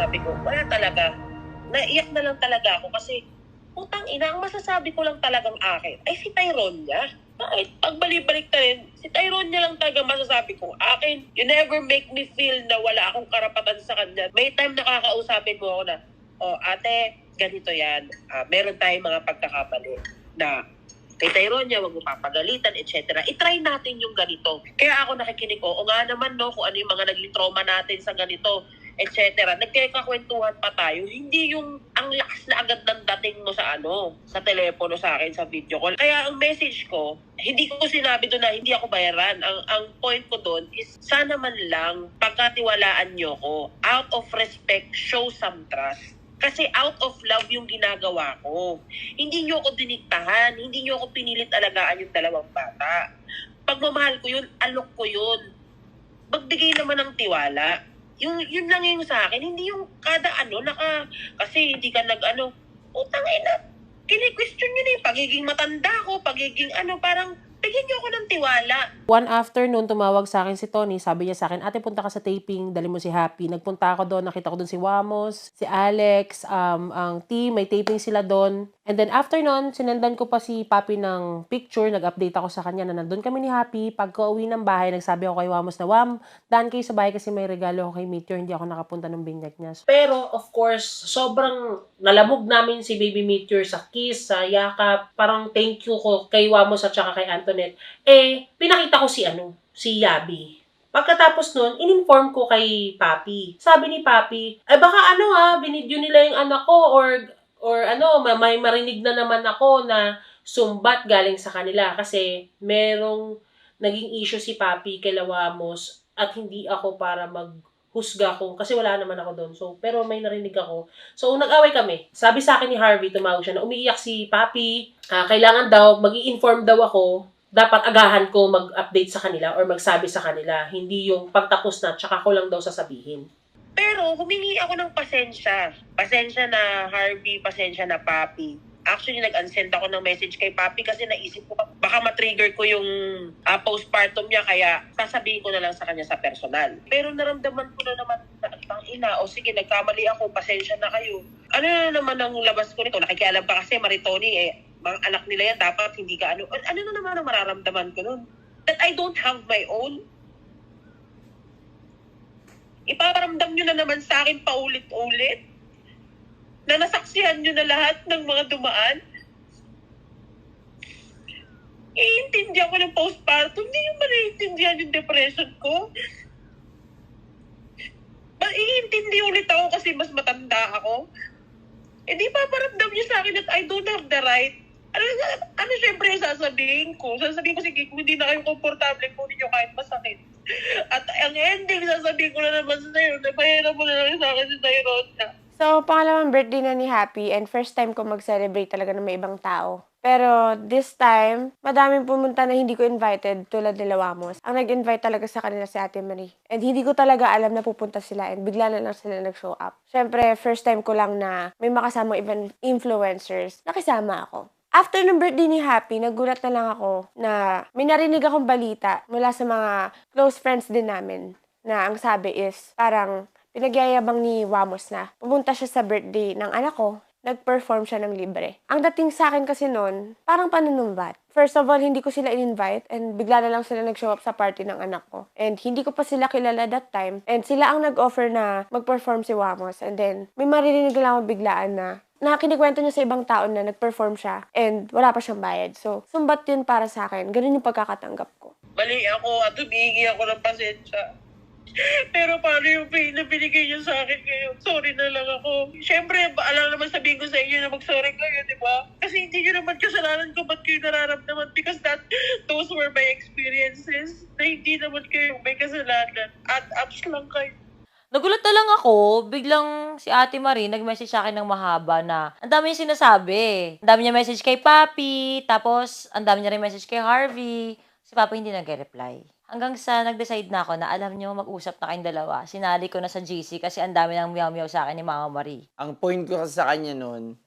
sabi ko, wala talaga. Naiyak na lang talaga ako kasi, putang ina, ang masasabi ko lang talagang akin ay si Tyrone niya. Bakit? Pag balik-balik na rin, si Tyrone niya lang talaga masasabi ko akin. You never make me feel na wala akong karapatan sa kanya. May time nakakausapin mo ako na, oh ate, ganito yan. Meron tayong mga pagkakamali na kay Tyrone niya, huwag mo papagalitan, etc. I-try natin yung ganito. Kaya ako nakikinig ko, o nga naman no, kung ano yung mga naging trauma natin sa ganito, etc. Nagkakakwentuhan pa tayo. Hindi yung ang lakas na agad ng dating mo sa sa telepono sa akin, sa video call. Kaya ang message ko, hindi ko sinabi doon na hindi ako bayaran. Ang point ko doon is, sana man lang, pagkatiwalaan nyo ko, out of respect, show some trust. Kasi out of love yung ginagawa ko. Hindi nyo ako diniktahan. Hindi nyo ako pinilit alagaan yung dalawang bata. Pagmamahal ko yun, alok ko yun. Magbigay naman ng tiwala. Yun lang yung sa akin. Hindi yung kada kasi hindi ka utang ina. Kini-question nyo na yung pagiging matanda ko, pagiging parang bigyan nyo ako ng tiwala. One afternoon, tumawag sa akin si Tony. Sabi niya sa akin, ate, punta ka sa taping, dali mo si Happy. Nagpunta ako doon, nakita ko doon si Wamos, si Alex, ang team, may taping sila doon. And then after nun, sinendan ko pa si Papi ng picture, nag-update ako sa kanya na nandun kami ni Happy. Pagka-uwi ng bahay, nagsabi ako kay Wamos na, Wam, daan kayo sa bahay kasi may regalo ako kay Meteor, hindi ako nakapunta ng binyag niya. Pero, of course, sobrang nalamog namin si Baby Meteor sa kiss, sa yakap. Parang thank you ko kay Wamos at saka kay Antoinette. Pinakita ko si Yabi. Pagkatapos nun, in-inform ko kay Papi. Sabi ni Papi, baka binidyo nila yung anak ko or may marinig na naman ako na sumbat galing sa kanila kasi merong naging issue si Papi kay Lawamos at hindi ako para maghusga ko kasi wala naman ako doon. So, pero may narinig ako. So, nag-away kami. Sabi sa akin ni Harvey, tumawag siya na umiiyak si Papi. Kailangan daw, mag-i-inform daw ako, dapat agahan ko mag-update sa kanila or magsabi sa kanila. Hindi yung pagtapos na, tsaka ko lang daw sasabihin. Pero humingi ako ng pasensya. Pasensya na Harvey, pasensya na Papi. Actually, nag-unsend ako ng message kay Papi kasi naisip ko baka ma-trigger ko yung postpartum niya kaya sasabihin ko na lang sa kanya sa personal. Pero naramdaman ko na naman na, sige, nagkamali ako, pasensya na kayo. Ano na naman ang labas ko nito? Nakikialam pa kasi, Maritoni, mga anak nila yan, dapat hindi ka ano na naman ang mararamdaman ko nun? That I don't have my own? Ipaparamdam nyo na naman sa akin paulit-ulit na nasaksihan nyo na lahat ng mga dumaan. Iintindihan ko ng postpartum, hindi nyo maiintindihan yung depression ko. Iintindi ulit ako kasi mas matanda ako. Di paparamdam nyo sa akin that I don't have the right. Ano syempre sasabihin ko? Sasabihin ko, sige, kung hindi na kayo komportable, kunin nyo kahit masakit. At ang ending, sasabihin ko na naman sa'yo, napahirap mo na lang sa akin si Tyrone na. So, pangalawang birthday na ni Happy and first time ko mag-celebrate talaga ng may ibang tao. Pero this time, madaming pumunta na hindi ko invited tulad nila Wamos. Ang nag-invite talaga sa kanila si Ate Marie. And hindi ko talaga alam na pupunta sila and bigla na lang sila nag-show up. Siyempre, first time ko lang na may makasamang ibang influencers. Nakisama ako. After ng birthday ni Happy, nagulat na lang ako na may narinig akong balita mula sa mga close friends din namin na ang sabi is parang pinagyayabang ni Wamos na pumunta siya sa birthday ng anak ko, nag-perform siya ng libre. Ang dating sa akin kasi noon, parang panunumbat. First of all, hindi ko sila in-invite and bigla na lang sila nag-show up sa party ng anak ko. And hindi ko pa sila kilala that time. And sila ang nag-offer na mag-perform si Wamos. And then, may maririnig lang ako biglaan na kinikwento niya sa ibang tao na nag-perform siya and wala pa siyang bayad. So, sumbat yun para sa akin. Ganun yung pagkakatanggap ko. Mali ako at humingi ako ng pasensya. Pero paano yung pain na binigay niyo sa akin ngayon? Sorry na lang ako. Siyempre, alam naman sabihin ko sa inyo na mag-sorry kayo, di ba? Kasi hindi niyo naman kasalanan ko ba't kayo nararamdaman because those were my experiences na hindi naman kayo may kasalanan. At ups lang kayo. Nagulat na lang ako, biglang si Ate Marie nag-message sa akin ng mahaba na ang dami niya sinasabi. Ang dami niya message kay Papi, tapos ang dami niya rin message kay Harvey. Si Papi hindi nag-reply. Hanggang sa nag-decide na ako na alam niyo mag-usap na kayong dalawa. Sinali ko na sa GC kasi ang dami nang meow-meow sa akin ni Mama Marie. Ang point ko kasi sa kanya noon,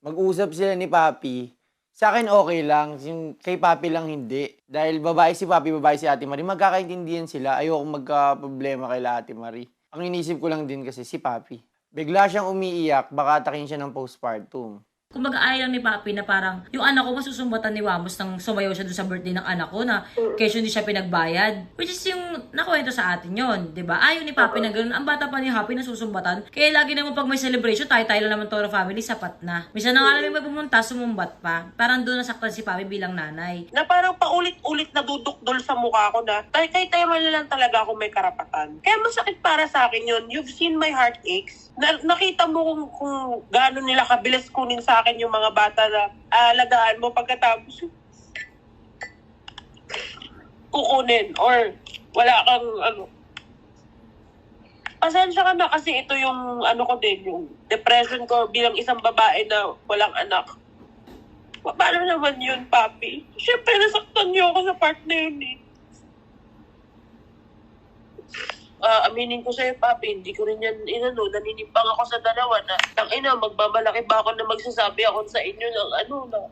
mag-usap sila ni Papi. Sa akin okay lang, kay Papi lang hindi. Dahil babae si Papi, babae si Ate Marie, magkakaintindihan sila. Ayoko magka-problema kay Ate Marie. Ang inisip ko lang din kasi si Papi. Bigla siyang umiiyak, baka atakin siya ng postpartum. Kumbaga ayaw lang ni Papi na parang yung anak ko masusumbatan ni Wamos nang sumayaw siya doon sa birthday ng anak ko na kesyo hindi siya pinagbayad. Which is yung nakuwento sa atin yon, di ba? Ayaw ni Papi na gano'n. Ang bata pa ni Happy na susumbatan. Kaya lagi naman pag may celebration, tayo-tayo lang naman Toro family, sapat na. Minsan na nga lang may pumunta, sumumbat pa. Parang doon nasaktan si Papi bilang nanay. Na parang paulit-ulit na dudukdol sa mukha ko na kay Tyrone na lang talaga ako may karapatan. Kaya masakit para sa akin yun. You've seen my heart aches. Nakita mo kung gaano nila kabilis kunin sa akin yung mga bata na alagaan mo pagkatapos kukunin or wala kang pasensya ka na kasi ito yung ko din, yung depression ko bilang isang babae na walang anak. Paano naman yun, Papi? Siyempre, nasaktan niyo ako sa part na yun eh. Aminin ko sa'yo, Papi, hindi ko rin yan naninimpang ako sa dalawa na magbabalaki ba ako na magsasabi ako sa inyo ng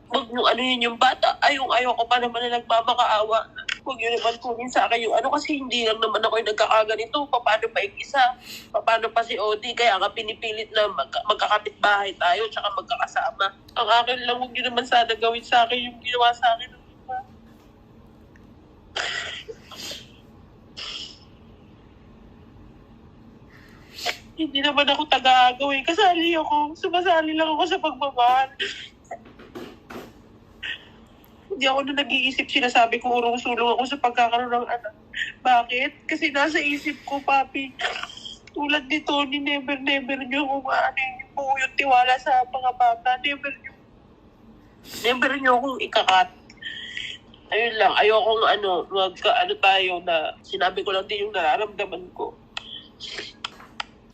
wag nyo yun yung bata. Ayaw ko pa naman na nagmamakaawa. Huwag nyo naman kunin sa akin yung kasi hindi lang naman ako yung nagkakaganito. Paano pa yung isa? Paano pa si Odi? Kaya nga pinipilit na magkakapit bahay tayo tsaka magkakasama. Ang akin lang, huwag nyo naman sana gawin sa akin yung ginawa sa akin. Hindi naman ako taga-gawin. Kasali ako. Sumasali lang ako sa pagmamahal. Hindi ako na nag-iisip. Sinasabi ko, urong-sulong ako sa pagkakaroon ng anak. Bakit? Kasi nasa isip ko, Papi. Tulad ni Tony, never nyo kung yung tiwala sa mga bata. Never nyo akong ikakat. Ayun lang. Ayokong tayo na sinabi ko lang din yung nararamdaman ko.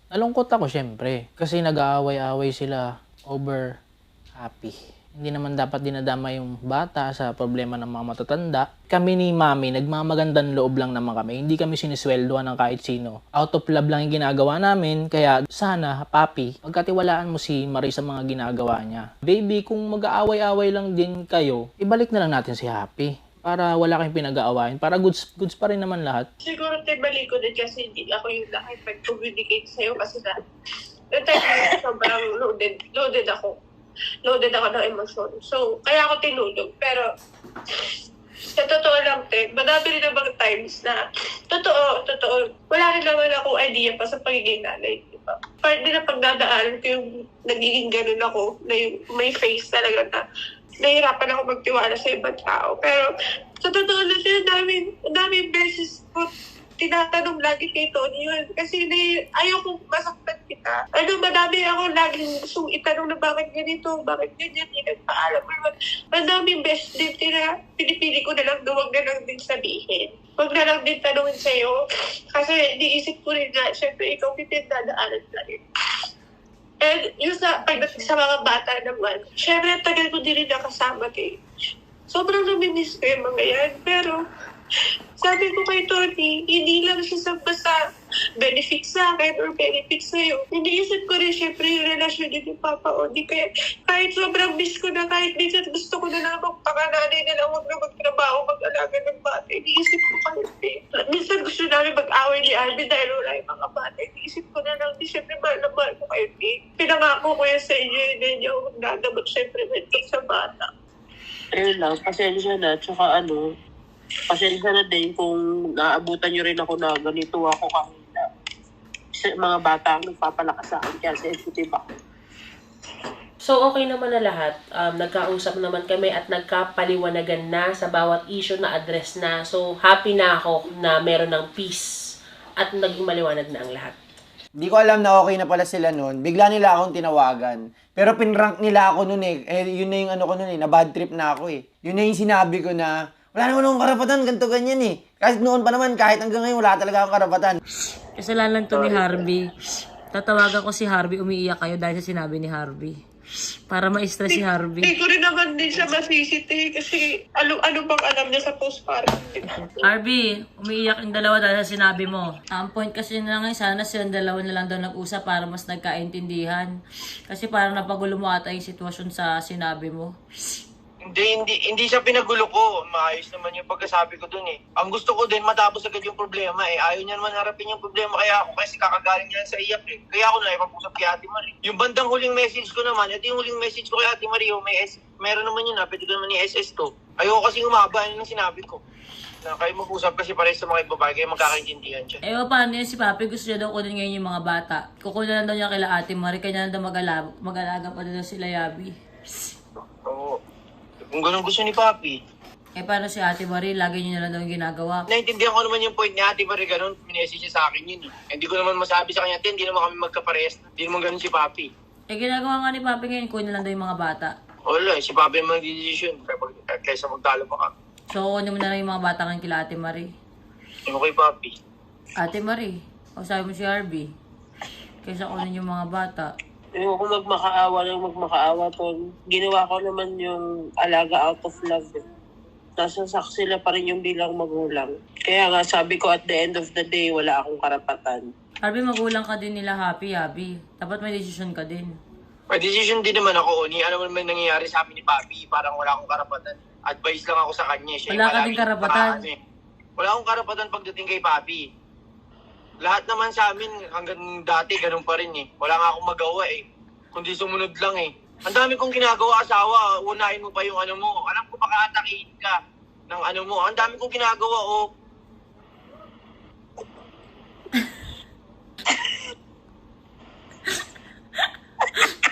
Nalungkot ako syempre kasi nag-aaway-aaway sila over Happy. Hindi naman dapat dinadama yung bata sa problema ng mga matatanda. Kami ni Mami, nagmamagandang loob lang naman kami. Hindi kami sinisweldohan ng kahit sino. Out of love lang yung ginagawa namin. Kaya sana, Papi, pagkatiwalaan mo si Marie sa mga ginagawa niya. Baby, kung mag-aaway-aaway lang din kayo, ibalik na lang natin si Happy. Para wala kayong pinag-aawain. Para goods pa rin naman lahat. Siguro balik ko din kasi hindi ako yung nakipag-communicate sa'yo kasi yung time na sobrang loaded ako. Loaded ako ng emosyon. So, kaya ako tinulog. Pero, sa totoo lang, madami rin namang times na, totoo, wala rin naman akong idea pa sa pagiging nanay. Diba? Part din na pagdadaanan ko yung nagiging ganun ako, na yung may face talaga na, nahihirapan ako magtiwala sa ibang tao. Pero, sa totoo lang siya, daming beses ko tinatanong lagi kay Tony yun. Kasi ayaw kong masaktan kita. Madami ako laging gustong itanong na bakit ganito, bakit ganyan, hindi nagpaalam. Ang daming beses din pinipili ko na lang huwag na lang din sabihin. Huwag na lang din tanongin sa'yo. Kasi diisip ko rin na, syempre, ikaw kitindadaanan na rin. And yung pagdating sa mga bata naman, syempre tagal ko din rin nakasama sobrang namimiss ko yung mga yan. Pero sabi ko kay Tony, hindi lang siya basta benefit sa akin or benefit sa'yo. Iniisip ko rin syempre yung relasyon din ni Papa Odi. Kaya kahit sobrang miss ko na, kahit minsan gusto ko na lang magpakananay na lang, huwag na magtrabaho, mag-alaga ng bata. Iniisip ko kahit minsan gusto namin mag-away ni Alvin dahil wala yung mga bata. Iniisip ko na lang, syempre mahal na mahal ko kayo. Pinangako ko yan sa inyo, hindi niyo magdadamot syempre mental sa bata. Ayun lang, pasensya na, tsaka pasensya na din kung naabutan nyo rin ako na ganito ako kahina. Mga bata ang nagpapalakas sa akin kaya sensitive ako. So, okay naman na lahat. Nagkausap naman kami at nagkapaliwanagan na sa bawat issue na address na. So, happy na ako na meron ng peace at naging maliwanag na ang lahat. Hindi ko alam na okay na pala sila noon. Bigla nila akong tinawagan. Pero pinrank nila ako noon yun na yung ko noon na bad trip na ako Yun na yung sinabi ko na, wala naman akong karapatan, ganito ganyan Kahit noon pa naman, kahit hanggang ngayon, wala talaga akong karapatan. Kasalanan to ni Harvey. Tatawagan ko si Harvey, umiiyak kayo dahil sa sinabi ni Harvey. Para ma-stress si Harvey. Hindi ko rin naman din siya masisiti kasi ano bang alam niya sa postpartum. Harvey, umiiyak yung dalawa dahil sa sinabi mo. Ang point kasi na ngayon, sana silang dalawa na lang daw nag-usap para mas nagkaintindihan. Kasi parang napagulo mo ata yung sitwasyon sa sinabi mo. Hindi siya pinagulo ko. Maayos naman yung pagkasabi ko dun eh. Ang gusto ko din, matapos agad yung problema eh. Ayaw niya naman harapin yung problema kasi kakagaling niya sa iyak eh. Kaya ako na ipag-usap kay Ate Marie. Yung bandang huling message ko naman, ito yung huling message ko kay Ate Marie, meron naman yun pwede ko naman i-SS to. Ayoko kasi umaba, yun ang sinabi ko. Na kayo mag-usap kasi pares sa mga babae, kayo magkakaintindihan siya. Paano yun si Papi? Gusto niya daw kunin ngayon yung mga bata. Kukunin lang daw niya kila Ate Marie, kanya lang daw mag-alaga pa daw sila Yabi. Oo. Kung ganun gusto ni Papi. Paano si Ate Marie? Lagi niyo na lang daw yung ginagawa. Naintindihan ko naman yung point ni Ate Marie ganun. Minessage siya sa akin yun. Hindi ko naman masabi sa kanya, hindi naman kami magkaparehas. Hindi naman ganun si Papi. Ginagawa nga ni Papi ngayon, kunin lang daw yung mga bata. Wala, si Papi naman decision kaysa magtalo pa ka. So, kunin mo na lang yung mga bata ngayon kila Ate Marie. Ano kay Papi? Ate Marie, sabi mo si Harvey. Kaysa kunin yung mga bata. Ayoko magmakaawa to. Ginawa ko naman yung alaga out of love. Nasa sila pa rin yung bilang magulang. Kaya nga sabi ko at the end of the day, wala akong karapatan. Harvey, magulang ka din nila Happy, Yabi. Dapat may decision ka din. May decision din naman ako, Oni. Ano naman nangyayari sa amin ni Papi? Parang wala akong karapatan. Advice lang ako sa kanya. Siya Wala ka din karapatan. Wala akong karapatan pagdating kay Papi. Lahat naman sa amin, hanggang dati, ganun pa rin eh. Wala nga akong magawa eh. Kundi sumunod lang eh. Ang dami kong ginagawa, asawa. Unahin mo pa yung ano mo. Alam ko makatakiin ka ng ano mo. Ang dami kong ginagawa, oh.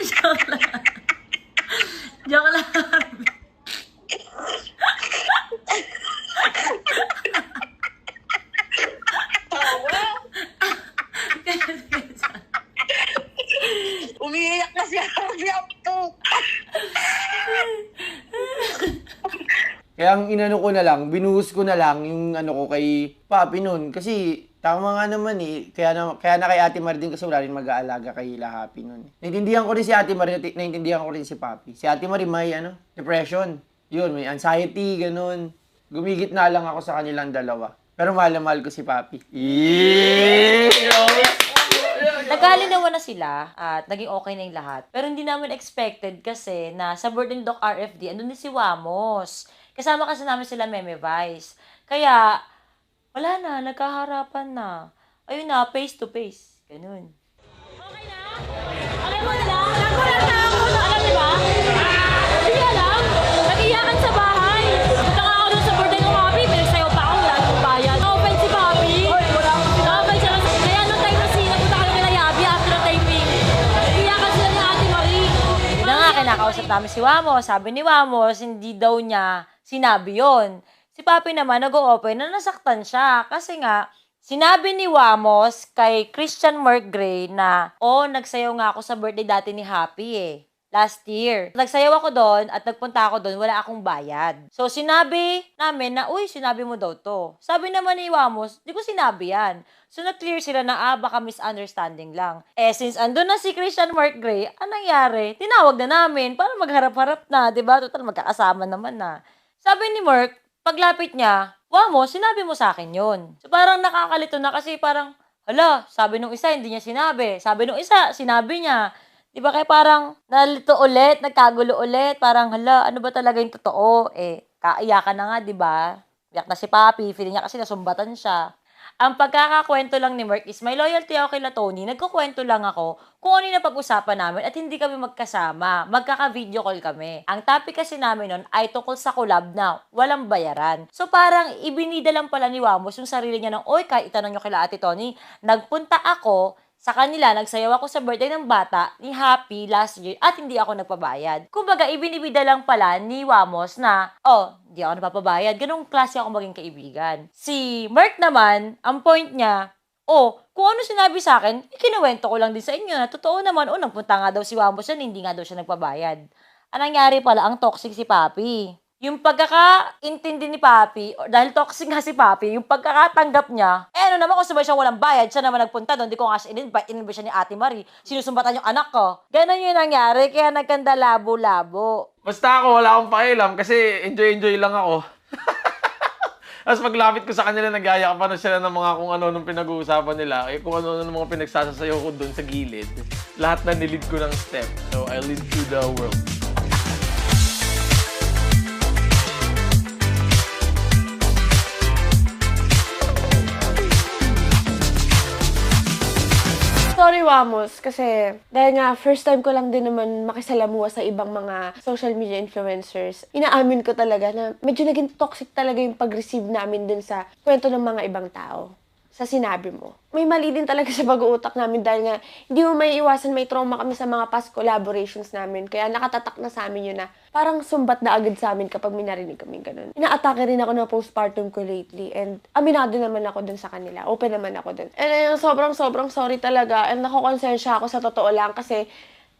Joke lang. Joke lang, Harvey. Umiiyak na si Harvey to. Kaya ang inano ko na lang, binuhos ko na lang yung ano ko kay Papi nun. Kasi tama nga naman eh. Kaya na kay Ate Marie din kasi wala rin mag-aalaga kay Happy nun. Naintindihan ko rin si Ate Marie, naintindihan ko rin si Papi. Si Ate Marie may depression. Yun, may anxiety, ganun. Gumigit na lang ako sa kanilang dalawa. Pero mahal na mahal ko si Papi. Nagkalinawan na sila at naging okay na yung lahat. Pero hindi namin expected kasi na sa Burden Doc RFD, andun din si Wamos. Kasama kasi namin sila Meme Vice. Kaya, wala na, nagkaharapan na. Ayun na, face to face. Ganun. Okay na? Okay mo na lang? Nagulat na ako. Alam niyo ba? Hindi alam. Nag-iyakan sa bahay. Punta nga ako dun sa birthday ng Happy. Pinagsayaw pa ako. Wala akong bayad. Na-open si Happy. Na-open siya. Kaya nung time na napunta kayo kila Yabi after the taping, nag-iyakan sila ni Ate Marie. Yun na nga, kinakausap namin si Wamos. Sabi ni Wamos, hindi daw niya sinabi yon. Si Papi naman nag-o-open na nasaktan siya. Kasi nga, sinabi ni Wamos kay Christian Mark Gray na, nagsayaw nga ako sa birthday dati ni Happy last year. Nagsayaw ako doon at nagpunta ako doon, wala akong bayad. So, sinabi namin na, sinabi mo daw to. Sabi naman ni Wamos, di ko sinabi yan. So, na-clear sila na, baka misunderstanding lang. Since andun na si Christian Mark Gray, anong nangyari? Tinawag na namin para magharap-harap na, diba? Total, magkakasama naman na. Sabi ni Mark, paglapit niya, Wamos, sinabi mo sa akin yun. So, parang nakakalito na kasi parang, sabi nung isa, hindi niya sinabi. Sabi nung isa, sinabi niya. Diba kaya parang nalito ulit, nagkagulo ulit, parang ano ba talaga yung totoo? Kaiyakan na nga, diba? Iyak na si Papi, feeling niya kasi nasumbatan siya. Ang pagkakakwento lang ni Mark is may loyalty ako kay Tony. Nagkukwento lang ako kung ano yung napag-usapan namin at hindi kami magkasama. Magkaka-video call kami. Ang topic kasi namin nun ay tungkol sa collab na walang bayaran. So parang ibinida lang pala ni Wamos yung sarili niya ng, kahit itanong nyo kila Ate Tony, nagpunta ako sa kanila, nagsayaw ako sa birthday ng bata ni Happy last year at hindi ako nagpabayad. Kumbaga, ibinibida lang pala ni Wamos na, hindi ako nagpapabayad. Ganong klase ako maging kaibigan. Si Mark naman, ang point niya, kung ano sinabi sa akin, ikinuwento ko lang din sa inyo na totoo naman, nagpunta nga daw si Wamos yan, hindi nga daw siya nagpabayad. Ang nangyari pala, ang toxic si Papi. Yung pagkakaintindi ni Papi, dahil toxic nga si Papi, yung pagkakatanggap niya, naman kung sabay siya walang bayad, siya naman nagpunta doon, di ko nga siya in-invite siya ni Ate Marie, sinusumbatan yung anak ko. Ganon yung nangyari, kaya nagkanda labo-labo. Basta ako, wala akong pakialam kasi enjoy lang ako. Tapos paglapit ko sa kanila, nag-aya pa na sila ng mga kung ano nung pinag-uusapan nila, kung ano nung mga pinagsasasayaw ko doon sa gilid. Lahat na nilid ko ng step. So, I lead through the world. Wamos kasi dahil nga first time ko lang din naman makisalamuha sa ibang mga social media influencers, inaamin ko talaga na medyo naging toxic talaga yung pag-receive namin dun sa kwento ng mga ibang tao. Sa sinabi mo. May mali din talaga sa pag-uutak namin dahil nga hindi mo may iwasan, may trauma kami sa mga past collaborations namin. Kaya nakatatak na sa amin yun na parang sumbat na agad sa amin kapag may narinig kami ganun. Ina-atake rin ako ng postpartum ko lately and aminado naman ako dun sa kanila. Open naman ako dun. And sobrang sorry talaga and nakokonsensya ako sa totoo lang kasi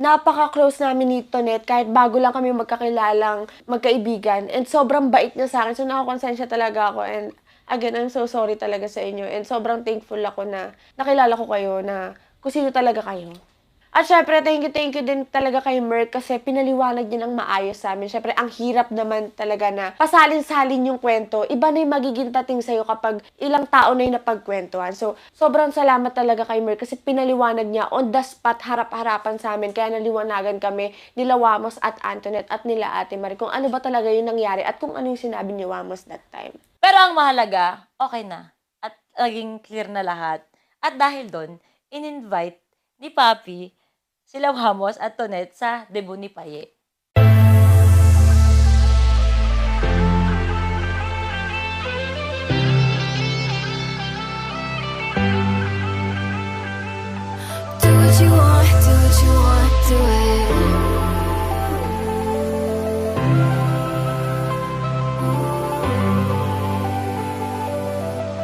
napaka-close namin ni Tonet kahit bago lang kami magkakilalang magkaibigan and sobrang bait niya sa akin. So nakokonsensya talaga ako and again, I'm so sorry talaga sa inyo and sobrang thankful ako na nakilala ko kayo na kung sino talaga kayo. At syempre, thank you din talaga kay Merc kasi pinaliwanag niya ng maayos sa amin. Syempre, ang hirap naman talaga na pasalin-salin yung kwento. Iba na yung magiging dating sa'yo kapag ilang tao na yung napagkwentuhan. So, sobrang salamat talaga kay Merc kasi pinaliwanag niya on the spot, harap-harapan sa amin. Kaya naliwanagan kami nila Wamos at Antoinette at nila Ate Marie kung ano ba talaga yung nangyari at kung ano yung sinabi ni Wamos that time. Pero ang mahalaga, okay na. At naging clear na lahat. At dahil doon, in-invite ni Papi sila Wamos at Tonet sa debut ni Paye. Do what you want, do what you want, do it.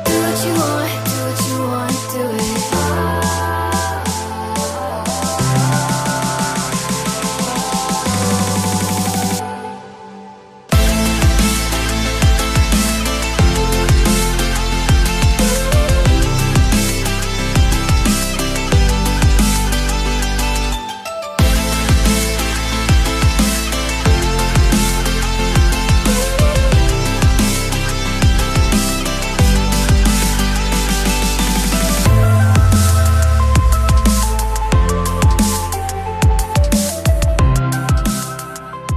Do what you want, do what you want, do it.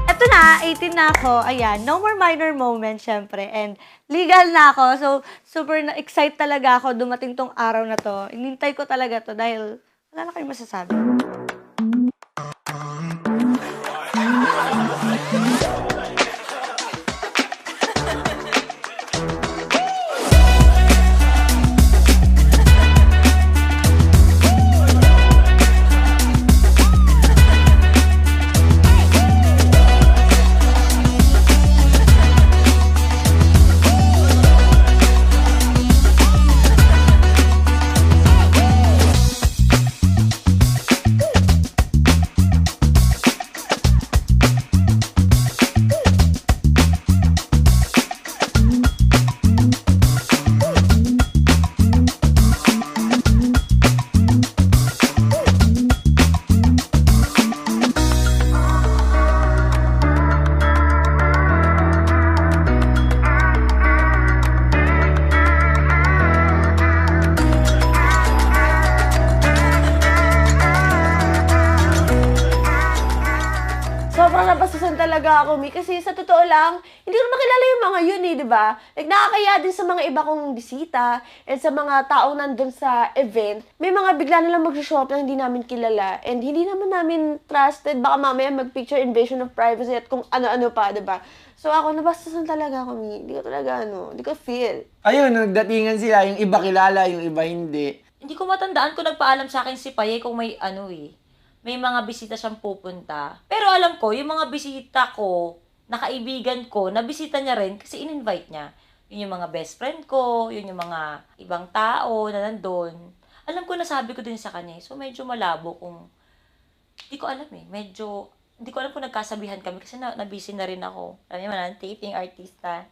Eto na, 18 na ako. Ayan, no more minor moments, syempre. And legal na ako. So, super na-excite talaga ako dumating tong araw na to. Inintay ko talaga to dahil wala na kayong masasabi. Sobrang napasusan talaga ako, Mi. Kasi sa totoo lang, hindi ko makilala yung mga yun eh, di ba? Like, nakakaya din sa mga iba kong bisita and sa mga taong nandun sa event. May mga bigla nilang mag-shop na hindi namin kilala and hindi naman namin trusted. Baka mamaya mag-picture invasion of privacy at kung ano-ano pa, di ba? So ako, nabastusan talaga ako, Mi. Hindi ko talaga, hindi ko feel. Ayun, nagdatingan sila, yung iba kilala, yung iba hindi. Hindi ko matandaan kung nagpaalam sa akin si Paye kung may may mga bisita siyang pupunta. Pero alam ko, yung mga bisita ko, na kaibigan ko, na bisita niya rin kasi in-invite niya. Yun yung mga best friend ko, yun yung mga ibang tao na nandun. Alam ko, nasabi ko din sa kanya. So, medyo malabo kung, hindi ko alam eh. Medyo, hindi ko alam kung nagkasabihan kami kasi na-busy na rin ako. Alam naman, taping artista.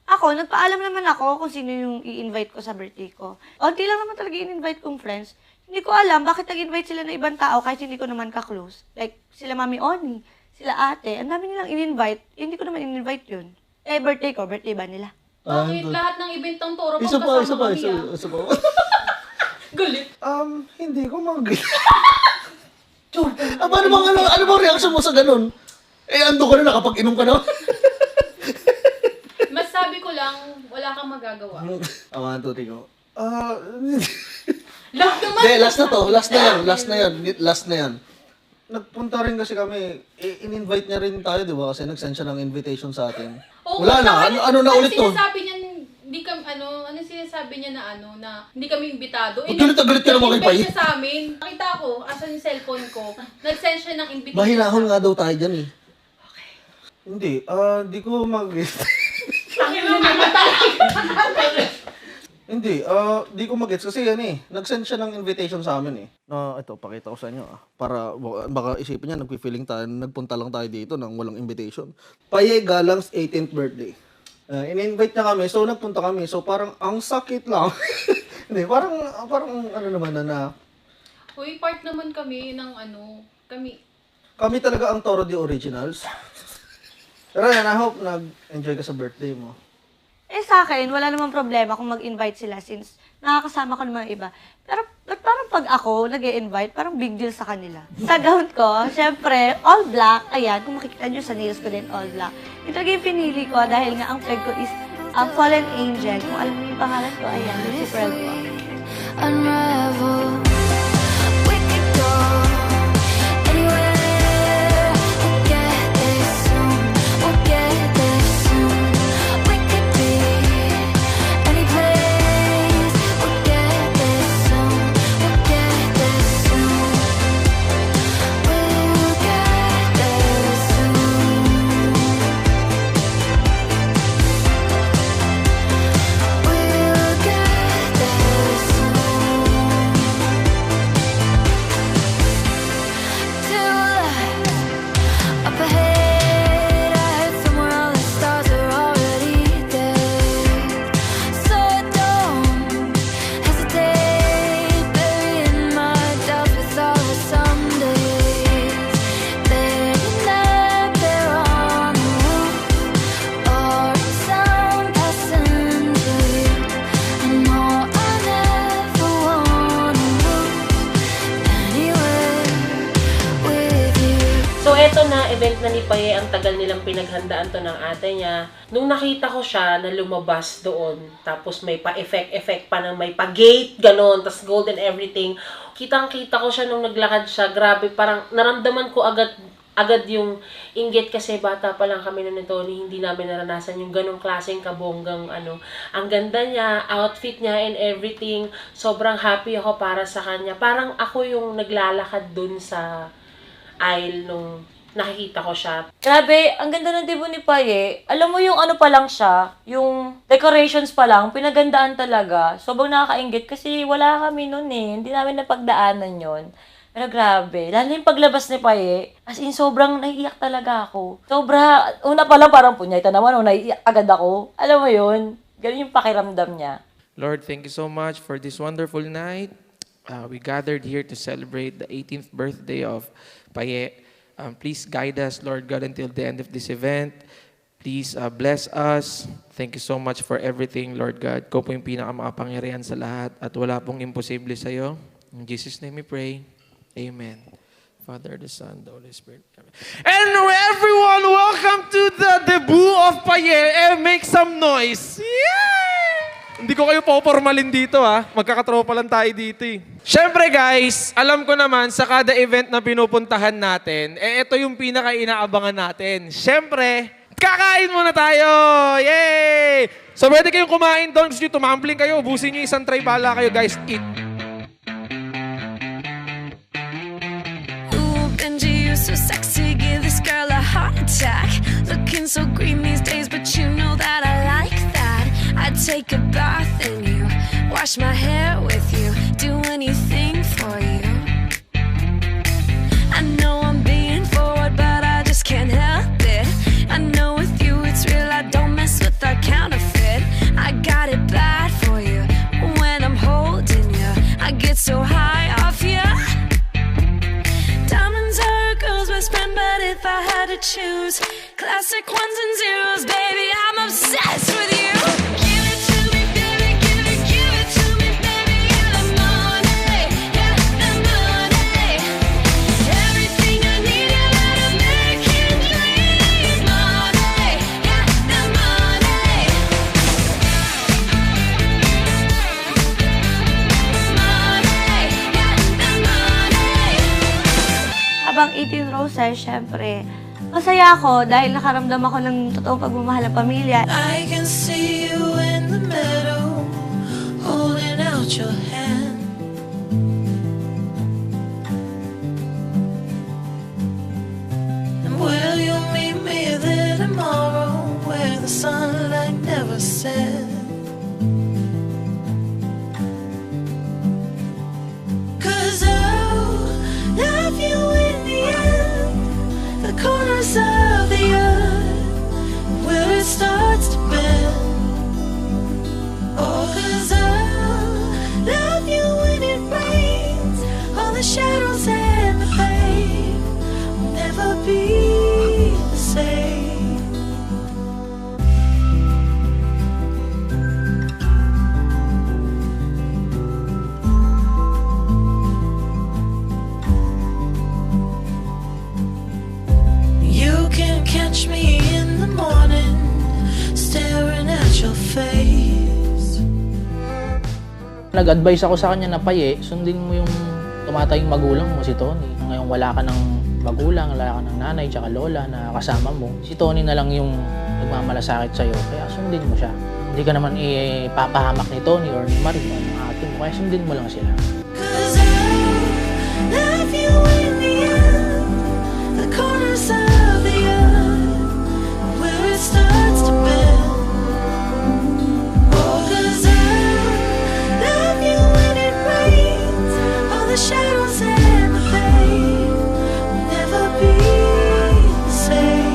Ako, nagpaalam naman ako kung sino yung i-invite ko sa birthday ko. Unti lang naman talaga i-invite kong friends. Hindi ko alam bakit nag-invite sila ng ibang tao kahit hindi ko naman ka-close. Like, sila Mami Oni, sila ate. Ang dami nilang in-invite. Hindi ko naman in-invite yun. Eh, birthday ko. Birthday ba nila? Bakit lahat ng event ng toro Isa pa. Galit. Hindi ko magalit. Ano bang reaction mo sa ganun? Eh, ando ka na, nakapag-inom ka na. Mas sabi ko lang, wala kang magagawa. Awan, tuti ko. Love naman. Hindi, last na yan. Nagpunta rin kasi kami, in-invite niya rin tayo, di ba? Kasi nag-send siya ng invitation sa atin. Oo, Wala na, ano na ulit to? Sinasabi niya, hindi kami, ano sinasabi niya na hindi kami imbitado. Ba't galit na galit ka naman kay Pai? Siya sa amin. Nakita ko, asan yung cellphone ko, nag-send siya ng invitation. Mahinahon nga daw tayo dyan eh. Okay. Hindi, di ko Hindi, di ko mag-gets kasi yan eh. Nag-send siya ng invitation sa amin eh. Na ito, pakita ko sa inyo Para baka isipin niya, nag-feeling tayo, nagpunta lang tayo dito nang walang invitation. Paye Galang's 18th birthday. In-invite niya kami, so nagpunta kami. So parang ang sakit lang. Hindi, parang ano naman na Uy, part naman kami ng kami talaga ang Toro de Originals. Pero yan, I hope nag-enjoy ka sa birthday mo. Sa akin, wala namang problema kung mag-invite sila since nakakasama ko naman iba. Pero parang pag ako nag-i-invite, parang big deal sa kanila. Sa gown ko, syempre, all black. Ayan, kung makikita nyo sa nails ko din, all black. Ito talaga yung pinili ko dahil nga ang peg ko is Fallen Angel. Kung alam niyo yung pangalan ko, ayan, si Pearl ko. Unravel. We could go anywhere. We'll get there soon. We'll get there soon. We could be any place. We'll get there soon. We'll get there soon. We'll get there soon. We'll get there soon. Till up ahead, I head somewhere all the stars are already dead. So don't hesitate, burying my doubts with all the somedays. Laying up there on the roof, or in some passenger view. I know I never wanna lose anywhere with you. So, eto na, event na ni Paye, ang tagal nilang pinaghandaan to ng ate niya. Nung nakita ko siya na lumabas doon, tapos may pa-effect pa ng may pa-gate, ganon, tas gold and everything. Kitang-kita ko siya nung naglakad siya. Grabe, parang naramdaman ko agad yung inggit kasi bata pa lang kami nun ni Tony, hindi namin naranasan yung ganong klaseng kabonggang Ang ganda niya, outfit niya and everything. Sobrang happy ako para sa kanya. Parang ako yung naglalakad dun sa aisle nung nakikita ko siya. Grabe, ang ganda ng debut ni Paye. Alam mo yung pa lang siya, yung decorations pa lang, pinagandaan talaga. Sobrang nakakainggit kasi wala kami nun eh. Hindi namin napagdaanan yon. Pero grabe, lalo yung paglabas ni Paye, as in sobrang naiiyak talaga ako. Una pa lang parang punyay, ito naman, naiiyak agad ako. Alam mo yun, ganun yung pakiramdam niya. Lord, thank you so much for this wonderful night. We gathered here to celebrate the 18th birthday of Paye. Please guide us, Lord God, until the end of this event. Please bless us. Thank you so much for everything, Lord God. Ikaw po yung pinakamakapangyarihan sa lahat at wala pong imposible sa'yo. In Jesus' name we pray. Amen. Father, the Son, the Holy Spirit. Amen. And everyone, welcome to the debut of Paye. Make some noise. Yeah! Hindi ko kayo popormalin dito Magkakatropa lang tayo dito eh. Siyempre guys, alam ko naman sa kada event na pinupuntahan natin, ito yung pinaka-inaabangan natin. Siyempre, kakain muna tayo! Yay! So pwede kayong kumain doon. Gusto nyo tumambling kayo, ubusin nyo isang tray, bala kayo guys. Eat! Benji, you're so sexy, give this girl a heart attack. Looking so green these days, but you know that I like that. I'd take a bath in you, wash my hair with you, do anything for you. I know I'm being forward, but I just can't help it. I know with you it's real, I don't mess with the counterfeit. I got it bad for you, when I'm holding you, I get so high off you. Diamonds are a girl's best friend, but if I had to choose, classic ones and zeros, baby, I'm obsessed with you. Give it to me, baby, give it to me, baby, yeah, the money, everything I need, yeah, that American dream, money, yeah, the money, money. Habang 18 roses, syempre, masaya ako dahil nakaramdam ako ng totoong pagmamahal ng pamilya. I can see you in the meadow, holding out your hand. And will you meet me there tomorrow, where the sunlight never sets? 'Cause I'll love you in the end, the corners of the earth, where it starts to bend. Oh, 'cause I'll love you when it rains, all the shadows and the pain will never be the same. You can catch me in the morning, staring at your face. Nag-advise ako sa kanya na, Paye, sundin mo yung tumatayong magulang mo, si Tony. Ngayon wala ka ng magulang, wala ka ng nanay tsaka lola na kasama mo. Si Tony na lang yung nagmamalasakit sa'yo, kaya sundin mo siya. Hindi ka naman ipapahamak ni Tony or ni Marie o ng ate mo, kaya sundin mo lang sila. 'Cause I love you in the end, the corners of the earth, where it starts to bend. Oh, 'cause I love you when it rains, all the shadows and the pain will never be the same.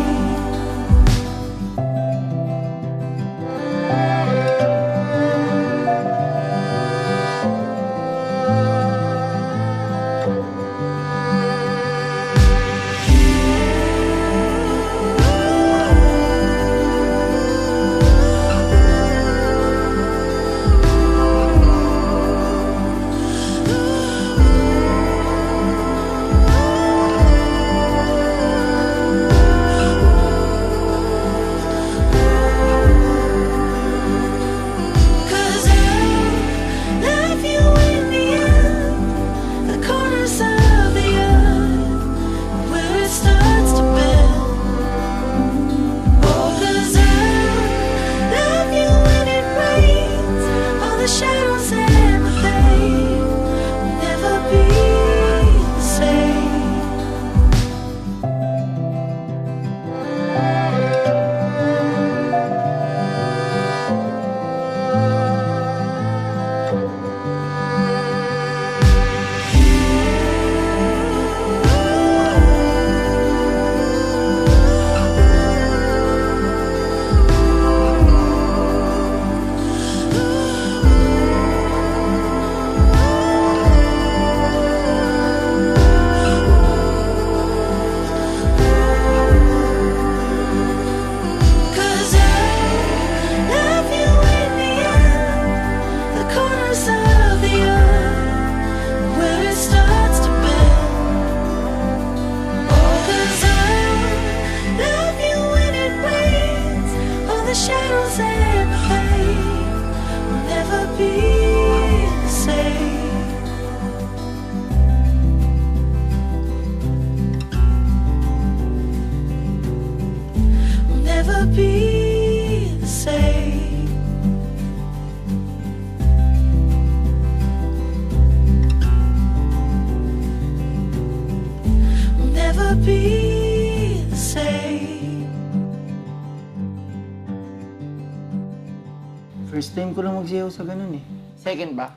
First time ko lang magsayaw sa ganun eh. Second ba?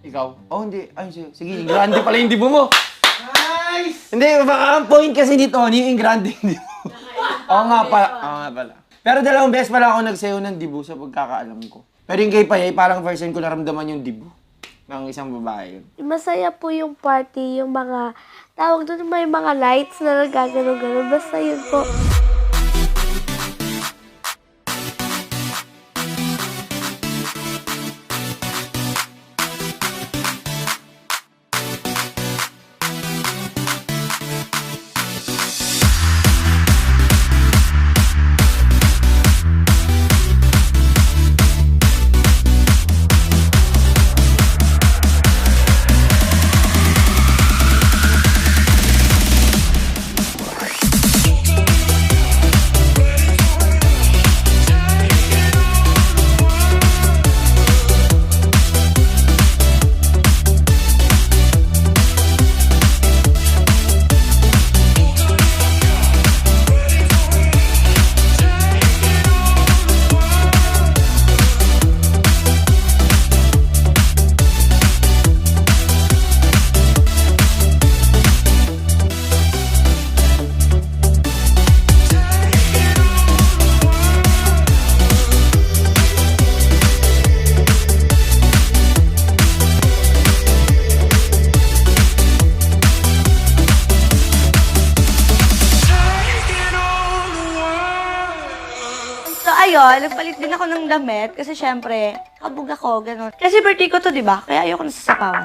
Ikaw? Oh, hindi. Ay, sige, grande pala yung dibo mo. Nice! Hindi, baka ang point kasi ni Tony, yung grande yung dibo. Oo nga pala. Pero dalawang beses pala ako nagsayaw ng dibo sa pagkakaalam ko. Pero yung kay Payay, parang first time ko naramdaman yung dibo ng isang babae. Masaya po yung party, yung mga, tawag doon may mga lights na nagagano-gano. Basta yun po. ayun, nagpalit din ako ng damit kasi syempre, kabog ako, gano'n. Kasi birthday ko to, di ba? Kaya ayoko nasasapawan.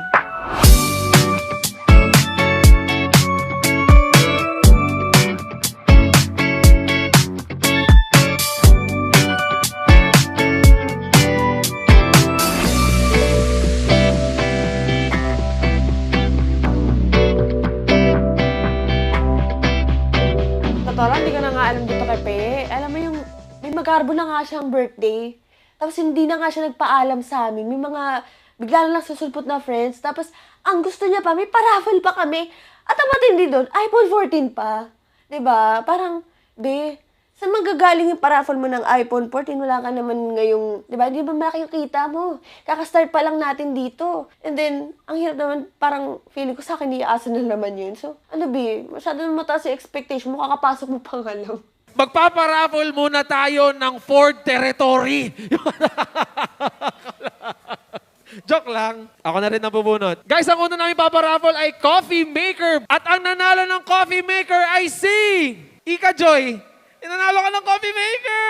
Totoo, hindi ko na nga alam dito kay Pe. Alam mo yung, may magarbo na nga siyang birthday. Tapos hindi na nga siya nagpaalam sa amin. May mga bigla na lang susulpot na friends. Tapos ang gusto niya pa, may paraffle pa kami. At ang matindi doon, iPhone 14 pa. 'Di ba? Parang, be, saan magagaling yung paraffle mo ng iPhone 14? Wala ka naman ngayong, 'di ba? Hindi ba malaki yung kita mo? Kaka-start pa lang natin dito. And then, ang hirap naman, parang feeling ko sa akin, iasa na naman yun. So, ano be, masyado na mataas yung expectation mo, kakapasok mo pa nga lang. Magpaparaffle muna tayo ng Ford Territory. Joke lang. Ako na rin ang bubunot. Guys, ang una namin paparaffle ay coffee maker. At ang nanalo ng coffee maker ay si Ika Joy. Inanalo ka ng coffee maker!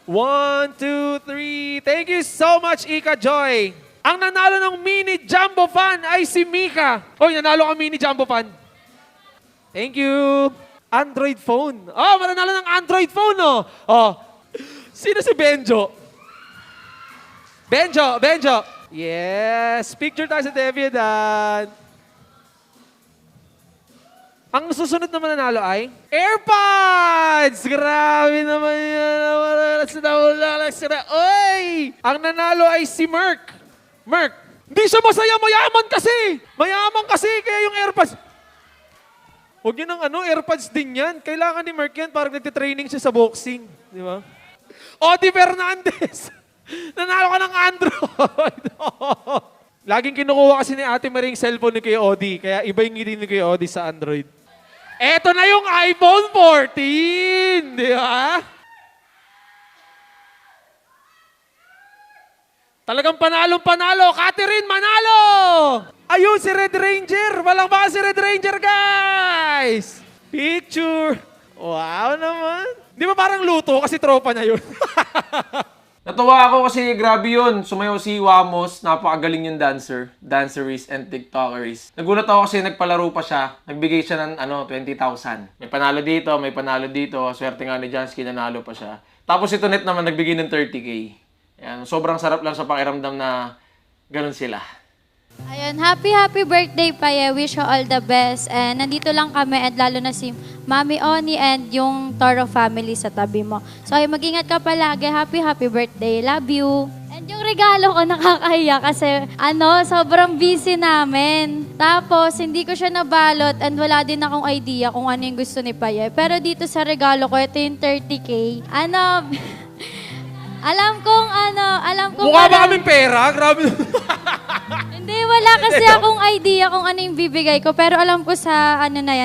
1, 2, 3. Thank you so much, Ika Joy. Ang nanalo ng mini jumbo fan ay si Mika. Oy, nanalo ka mini jumbo fan. Thank you. Android phone. Oh, mananalo ng Android phone, oh. Oh. Sino si Benjo? Benjo. Yes. Picture tayo sa Deviadan. Ang susunod naman nanalo ay AirPods! Grabe naman yan. Oy! Ang nanalo ay si Merk. Merk. Hindi siya masaya. Mayaman kasi. Mayaman kasi. Kaya yung AirPods. Huwag yun ang AirPods din yan. Kailangan ni Merk yan. Parang nagtitraining siya sa boxing. Di ba? Odi Fernandez. Nanalo ka ng Android. Laging kinukuha kasi ni Ate Marie yung cellphone ni Kuya Odi. Kaya iba yung ngiti ni Kuya Odi sa Android. Eto na yung iPhone 14! Di ba? Talagang panalong-panalo. Catherine, manalo! Ayun, si Red Ranger. Walang baka si Red Ranger, guys! Picture. Wow naman. Di ba parang luto kasi tropa niya yun? Natuwa ako kasi grabe yun. Sumayaw si Wamos, napakagaling yung dancerist and TikTokerist. Nagulat ako kasi nagpalaro pa siya. Nagbigay siya ng 20,000. May panalo dito. Swerte nga ni Jansky, nanalo pa siya. Tapos ito net naman nagbigay ng 30K. Yan, sobrang sarap lang sa pakiramdam na ganun sila. Ayun, happy birthday Paye. Wish you all the best. And nandito lang kami at lalo na si Mami Oni and yung Toro family sa tabi mo. So ay mag-ingat ka palagi. Happy birthday. Love you. And yung regalo ko nakakahiya kasi sobrang busy namin. Tapos hindi ko siya nabalot and wala din akong idea kung ano yung gusto ni Paye. Pero dito sa regalo ko, ito yung 30K. Alam kong Mukha ba kaming pera? Grabe. Hindi, wala kasi akong idea kung ano yung bibigay ko. Pero alam ko sa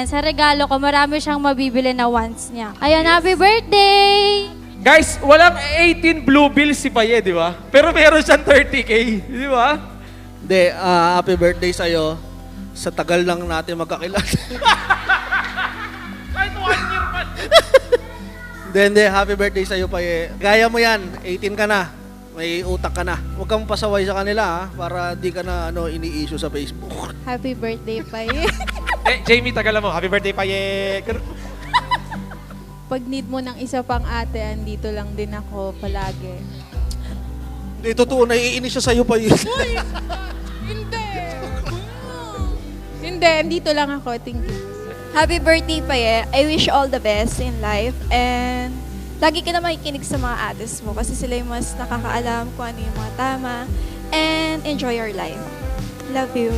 sa regalo ko, marami siyang mabibili na wants niya. Ayun, happy birthday! Guys, walang 18 blue bills si Paye, di ba? Pero meron siyang 30K, di ba? Hindi, happy birthday sa'yo. Sa tagal lang natin magkakilala. Kahit 1 year pa. Hindi, happy birthday sa'yo, Paye. Kaya mo yan, 18 ka na. May utak ka na. Huwag kang pasaway sa kanila, ha? Para di ka na ini-issue sa Facebook. Happy birthday, Paye. Jamie, tagalan mo. Happy birthday, Paye. Pag need mo ng isa pang ate, andito lang din ako palagi. Hindi, totoo, naiinis siya sa'yo, Paye. Hindi, andito lang ako. Thank you. Happy birthday, Paye. I wish you all the best in life. And lagi ka na makikinig sa mga ates mo kasi sila yung mas nakakaalam kung ano yung mga tama. And enjoy your life. Love you.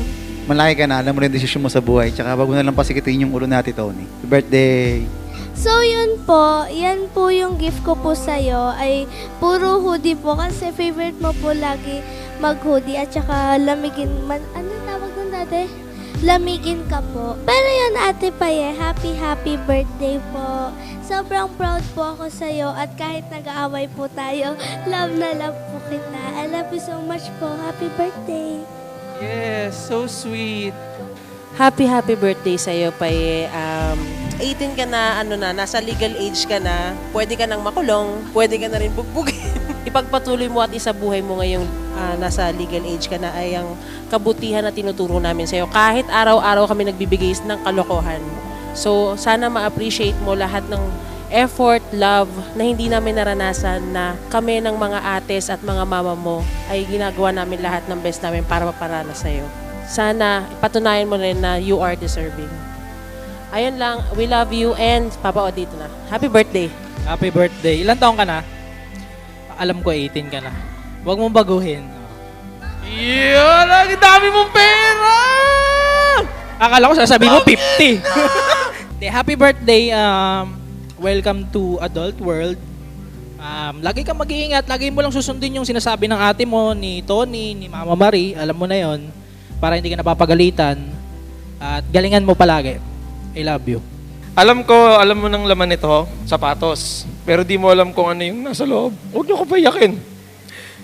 Malaki ka na, alam mo rin desisyon mo sa buhay. Tsaka wag mo na lang pasikitin yung ulo natin, Tony. Happy birthday! So yun po, yan po yung gift ko po sa'yo ay puro hoodie po kasi favorite mo po lagi mag-hoodie at saka lamigin ano tawag nun dati? Lamigin ka po. Pero yun Ate Paye, happy birthday po. Sobrang proud po ako sa'yo at kahit nag-aaway po tayo, love na love po kita. I love you so much po. Happy birthday. Yes, so sweet. Happy birthday sa'yo, Paye. 18 ka na, nasa legal age ka na, pwede ka nang makulong, pwede ka na rin bugbugin. Ipagpatuloy mo at isabuhay mo ngayong nasa legal age ka na ay ang kabutihan na tinuturo namin sa'yo. Kahit araw-araw kami nagbibigay ng kalokohan. So, sana ma-appreciate mo lahat ng effort, love na hindi namin naranasan na kami ng mga ates at mga mama mo ay ginagawa namin lahat ng best namin para maparanas sa'yo. Sana patunayan mo rin na you are deserving. Ayun lang, we love you and Papa O dito na. Happy birthday! Happy birthday. Ilan taong ka na? Alam ko 18 ka na. Huwag mong baguhin. Yun! Ang dami mong pera! Akala ko sasabihin mo 50. Happy birthday. Welcome to adult world. Lagi kang mag-iingat. Lagi mo lang susundin yung sinasabi ng ate mo, ni Tony, ni Mama Marie. Alam mo na yon para hindi ka napapagalitan. At galingan mo palagi. I love you. Alam mo ng laman nito, sapatos. Pero di mo alam kung ano yung nasa loob. Huwag niyo ko payakin.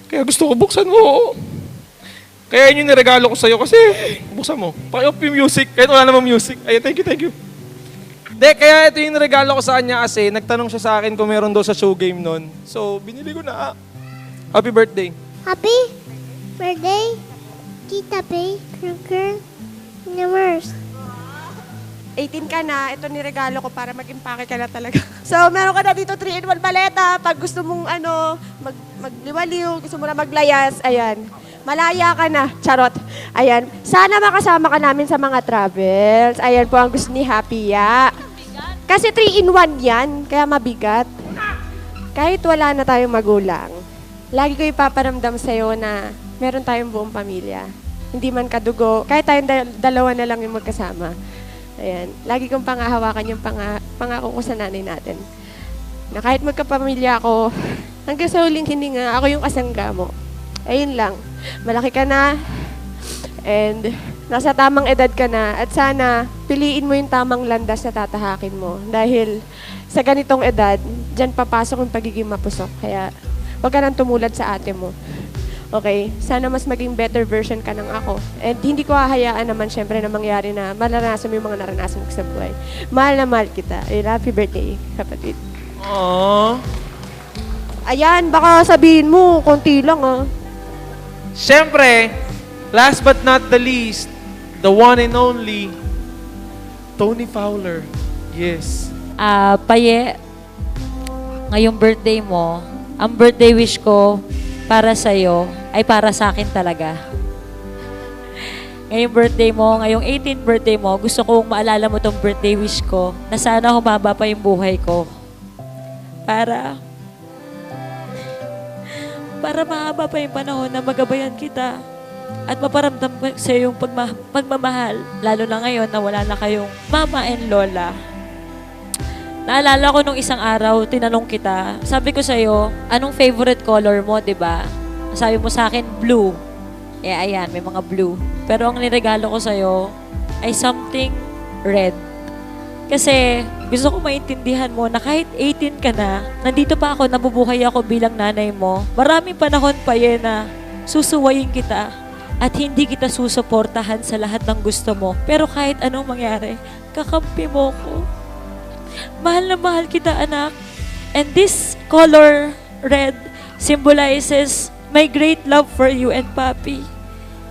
Kaya gusto ko buksan mo. Kaya yun yung niregalo ko sa'yo kasi buksan mo. Paki-off yung music. Kahit wala namang music. Ay, thank you. De, kaya ito yung regalo ko sa kanya kasi nagtanong siya sa akin kung meron daw sa show game nun. So, binili ko na. Happy birthday. Happy birthday, Tita Pay, Girl, Numbers. 18 ka na, ito niregalo ko para mag-impake ka na talaga. So, meron ka na dito 3-in-1 paleta. Pag gusto mong magliwaliw, gusto mo na maglayas, ayan. Malaya ka na, charot. Ayan, sana makasama ka namin sa mga travels. Ayan po ang gusto ni Happy Ya. Kasi 3-in-1 yan, kaya mabigat. Kahit wala na tayong magulang, lagi ko ipaparamdam sa'yo na meron tayong buong pamilya. Hindi man kadugo, kahit tayong dalawa na lang yung magkasama. Ayan, lagi kong pangahawakan yung pangako ko sa nanay natin. Na kahit magkapamilya ako, hanggang sa huling hininga, ako yung kasangga mo. Ayun lang, malaki ka na, and nasa tamang edad ka na, at sana piliin mo yung tamang landas na tatahakin mo. Dahil sa ganitong edad, dyan papasok yung pagiging mapusok. Kaya huwag ka nang tumulad sa ate mo. Okay, sana mas maging better version ka ng ako. And hindi ko hahayaan naman syempre na mangyari na maranasan mo yung mga naranasan ko sa buhay. Mahal na mahal kita. Happy birthday, kapatid. Aww. Ayan, baka sabihin mo, konti lang Siyempre, last but not the least, the one and only, Tony Fowler. Yes. Paye, ngayong birthday mo, ang birthday wish ko para sa'yo ay para sa akin talaga. Ngayong birthday mo, ngayong 18th birthday mo, gusto kong maalala mo tong birthday wish ko na sana humaba pa yung buhay ko. Para mahaba pa yung panahon na magabayan kita at maparamdam ko sa'yo yung pagmamahal. Lalo na ngayon na wala na kayong mama and lola. Naalala ko nung isang araw, tinanong kita, sabi ko sa'yo, anong favorite color mo, diba? Sabi mo sa akin, blue. Ayan, may mga blue. Pero ang niregalo ko sa'yo ay something red. Kasi gusto ko maintindihan mo na kahit 18 ka na, nandito pa ako, nabubuhay ako bilang nanay mo. Maraming panahon pa yan na susuwayin kita at hindi kita susuportahan sa lahat ng gusto mo. Pero kahit anong mangyari, kakampi mo ko. Mahal na mahal kita, anak. And this color, red, symbolizes my great love for you and Papi.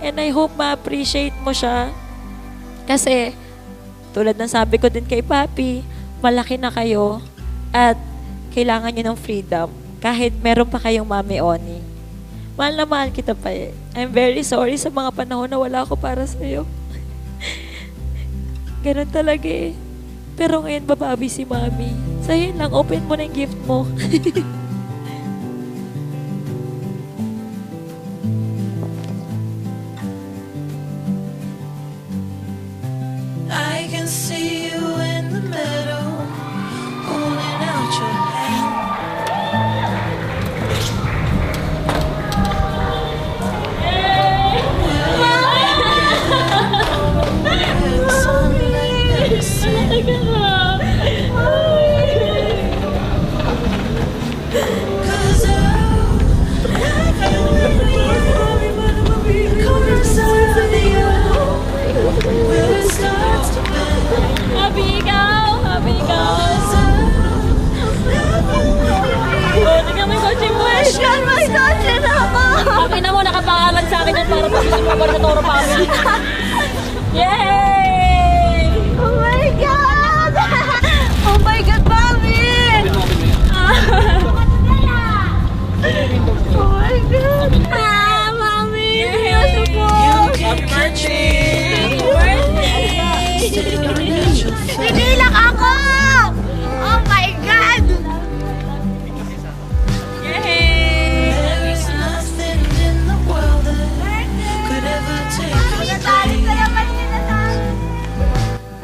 And I hope ma-appreciate mo siya. Kasi, tulad ng sabi ko din kay Papi, malaki na kayo at kailangan niyo ng freedom. Kahit meron pa kayong Mami Oni. Mahal na mahal kita pa eh. I'm very sorry sa mga panahon na wala ako para sa'yo. Ganun talaga eh. Pero ngayon babawi si Mami. Sa'yo lang, open mo na yung gift mo. I can see you in the middle, holding out your hand. Happy ikaw! Happy yan para pag gusto mo ba sa Toro family. Yay! Oh my God! Oh my God, Mami! Oh my God! Mami! Happy birthday! Nililak ako! Oh my God!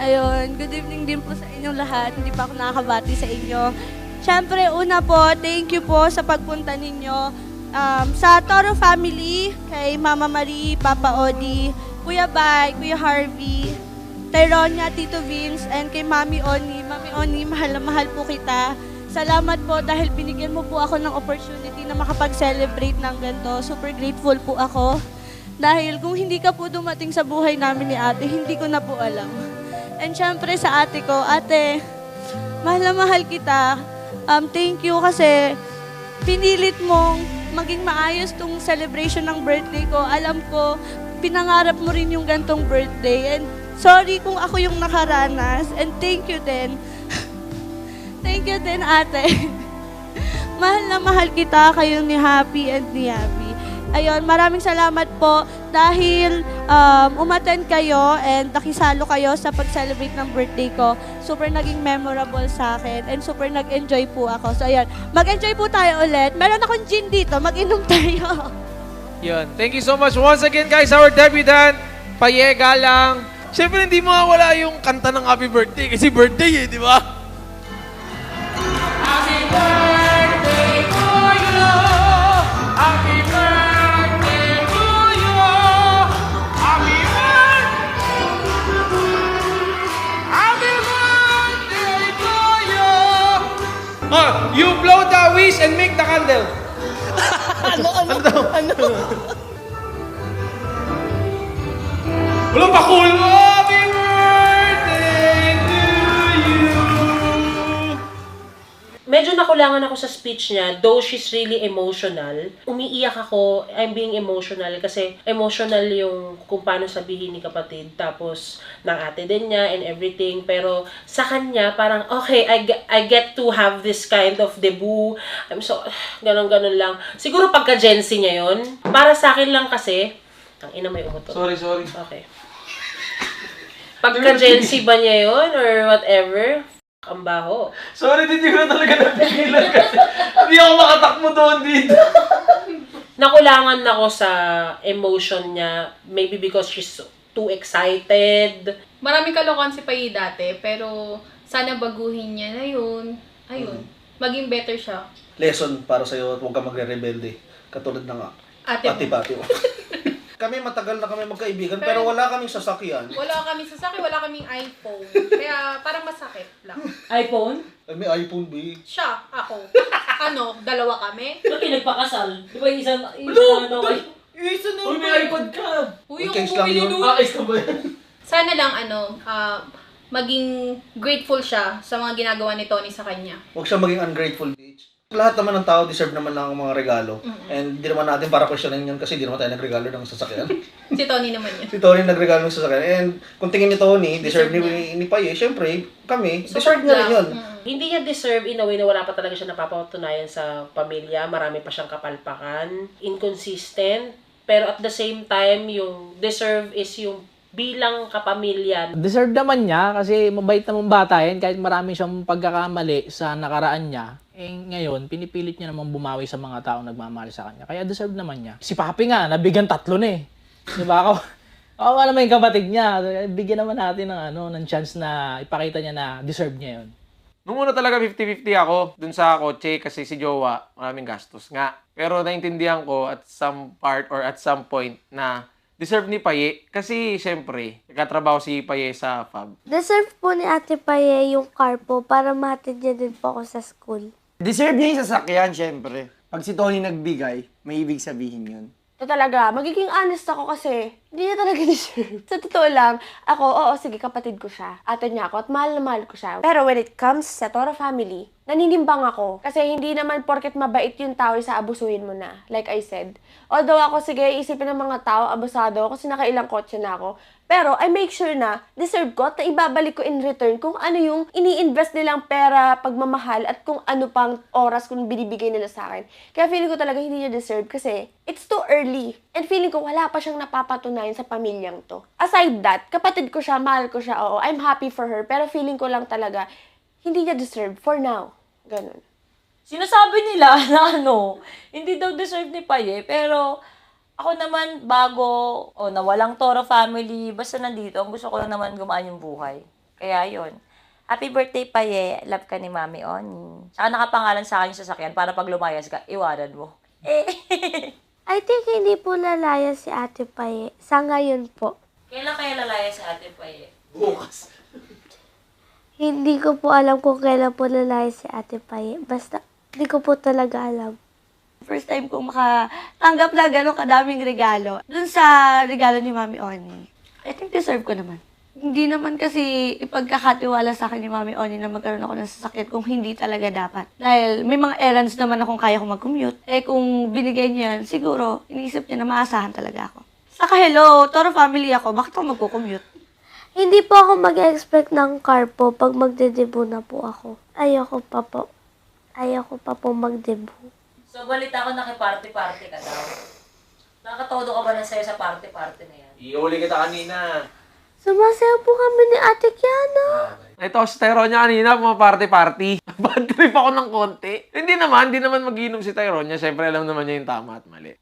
Ayun, good evening din po sa inyong lahat. Hindi pa ako nakakabati sa inyo. Siyempre, una po, thank you po sa pagpunta ninyo sa Toro family, kay Mama Marie, Papa Odi, Kuya Bay, Kuya Harvey, Tyronia, Tito Vince, and kay Mami Oni. Mami Oni, mahal na mahal po kita. Salamat po dahil binigyan mo po ako ng opportunity na makapag-celebrate ng ganito. Super grateful po ako. Dahil kung hindi ka po dumating sa buhay namin ni ate, hindi ko na po alam. And syempre sa ate ko, ate, mahal na mahal kita. Thank you kasi pinilit mong maging maayos tong celebration ng birthday ko. Alam ko, pinangarap mo rin yung gantong birthday. And sorry kung ako yung nakaranas. And thank you din. Thank you din, ate. Mahal na mahal kita, kayo ni Happy and ni Abby. Ayun, maraming salamat po dahil umattend kayo and nakisalo kayo sa pag-celebrate ng birthday ko. Super naging memorable sa akin and super nag-enjoy po ako. So ayun, mag-enjoy po tayo ulit. Meron akong gin dito, mag-inom tayo. Yun. Thank you so much once again, guys. Our debutant, Paye Galang. Siyempre, hindi mawawala yung kanta ng happy birthday kasi birthday eh, di ba? Happy birthday to you! Happy birthday to you! Happy birthday to you! You blow the wish and make the candle. Ano? Wala pa cool! Happy birthday to you! Medyo nakulangan ako sa speech niya, though she's really emotional. Umiiyak ako, I'm being emotional kasi emotional yung kung paano sabihin ni kapatid, tapos ng ate din niya and everything. Pero sa kanya, parang okay, I get to have this kind of debut. I'm so, ganon-ganon lang. Siguro pagka Gen Z niya yun. Para sa akin lang kasi, ang ina may umutot. Sorry. Okay. Pagka Gen Z ba niya yun or whatever, ang baho. Sorry, hindi ko na talaga napigilan kasi hindi ako makatakbo doon dito. Nakulangan ako sa emotion niya, maybe because she's too excited. Maraming kalokohan si Paye dati, pero sana baguhin niya na yun. Ayun, maging better siya. Lesson para sa'yo at huwag ka magre-rebelde. Katulad ng ate-pati. Kami matagal na kami magkaibigan pero wala kaming sasakyan. Wala kaming sasakyan, wala kaming iPhone. Kaya parang masakit lang. iPhone? May iPhone, B. Siya, ako. Ano, dalawa kami? Ba't nagpakasal? Di ba isa na Uy, may iPod ka! Uy, yung Case lang bumili yun. nun. Case ka ba yan? Sana lang, maging grateful siya sa mga ginagawa ni Tony sa kanya. Huwag siya maging ungrateful, bitch. Lahat naman ng tao deserve naman ng mga regalo. And di naman natin para questionin yun kasi di naman tayo nagregalo ng sasakyan. Si Tony naman yun. Si Tony nagregalo ng sasakyan. And kung tingin ni Tony, deserve ni Paye, syempre, kami, deserve niya rin yun. Hindi niya deserve in a way na wala pa talaga siya napapatunayan sa pamilya. Marami pa siyang kapalpakan. Inconsistent. Pero at the same time, yung deserve is yung bilang kapamilya. Deserve naman niya kasi mabait namang bata yan kahit marami siyang pagkakamali sa nakaraan niya. Eh ngayon, pinipilit niya namang bumawi sa mga taong nagmamahal sa kanya. Kaya deserve naman niya. Si Papi nga, nabigyan 3 na eh. Diba ako? Ako naman yung kapatid niya. Bigyan naman natin ng chance na ipakita niya na deserve niya yun. Nung una talaga 50-50 ako dun sa kotse kasi si Jowa, maraming gastos nga. Pero naintindihan ko at some part or at some point na deserve ni Paye kasi syempre, nagkatrabaho si Paye sa FAB. Deserve po ni Ate Paye yung car po para mahatid niya din po ako sa school. Deserve niya yung sasakyan, syempre. Pag si Tony nagbigay, may ibig sabihin yun. Ito talaga, magiging honest ako kasi hindi niya talaga deserve. Sa totoo lang, ako, oo, sige, kapatid ko siya. Ate niya ako at mahal na mahal ko siya. Pero when it comes sa Toro family, naninimbang ako. Kasi hindi naman porket mabait yung tao, isa abusuhin mo na. Like I said. Although ako, sige, isipin ng mga tao, abusado ako kasi nakailang kotse na ako. Pero I make sure na deserve ko at na ibabalik ko in return kung ano yung ini-invest nilang pera, pagmamahal, at kung ano pang oras kung binibigay nila sa akin. Kaya feeling ko talaga hindi niya deserve kasi it's too early. And feeling ko wala pa siyang napapatunayan sa pamilyang to. Aside that, kapatid ko siya, mahal ko siya, oo, I'm happy for her. Pero feeling ko lang talaga, hindi niya deserve for now. Ganun. Sinasabi nila na hindi daw deserve ni Paye, pero ako naman, bago nawalang Toro family, basta nandito, ang gusto ko lang naman gumaan yung buhay. Kaya yon. Happy birthday, Paye. Love ka ni Mami Oni. Saka nakapangalan sa akin yung sasakyan para pag lumayas ka, iwanan mo. I think hindi po lalaya si Ate Paye. Sa ngayon po. Kailan kaya lalaya si Ate Paye? Bukas. Hindi ko po alam kung kailan po lalaya si Ate Paye. Basta, hindi ko po talaga alam. First time kong makatanggap na gano'ng kadaming regalo. Dun sa regalo ni Mami Oni, I think deserve ko naman. Hindi naman kasi ipagkakatiwala sa akin ni Mami Oni na magkaroon ako ng sasakyan kung hindi talaga dapat. Dahil may mga errands naman akong kaya kong mag-commute. Kung binigay niya yan, siguro iniisip niya na maasahan talaga ako. Saka hello, Toro family ako, bakit ako magko-commute? Hindi po ako mag-expect ng car po pag magde-debut na po ako. Ayoko pa po. Ayoko pa po mag-debut. So, balita ko nakiparty-party ka daw. Nakatodo ka ba na sa'yo sa party-party na yan? Iuli kita kanina. Sumasayaw po kami ni Ate Kiana. Ito, si Tyronia kanina, party-party. Bad trip ako ng konti. Hindi naman mag-inom si Tyronia. Siyempre, alam naman niya yung tama at mali.